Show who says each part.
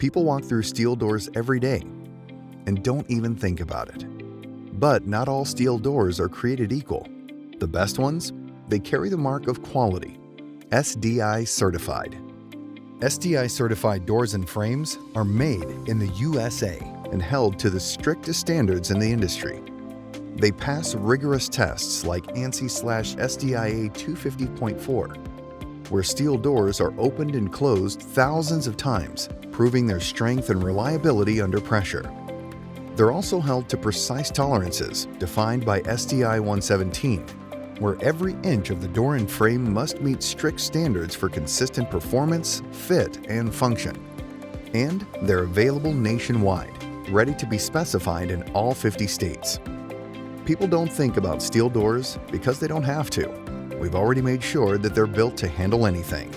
Speaker 1: People walk through steel doors every day and don't even think about it. But not all steel doors are created equal. The best ones? They carry the mark of quality. SDI Certified. SDI Certified doors and frames are made in the USA and held to the strictest standards in the industry. They pass rigorous tests like ANSI/SDIA 250.4, where steel doors are opened and closed thousands of times, proving their strength and reliability under pressure. They're also held to precise tolerances defined by SDI 117, where every inch of the door and frame must meet strict standards for consistent performance, fit, and function. And they're available nationwide, ready to be specified in all 50 states. People don't think about steel doors because they don't have to. We've already made sure that they're built to handle anything.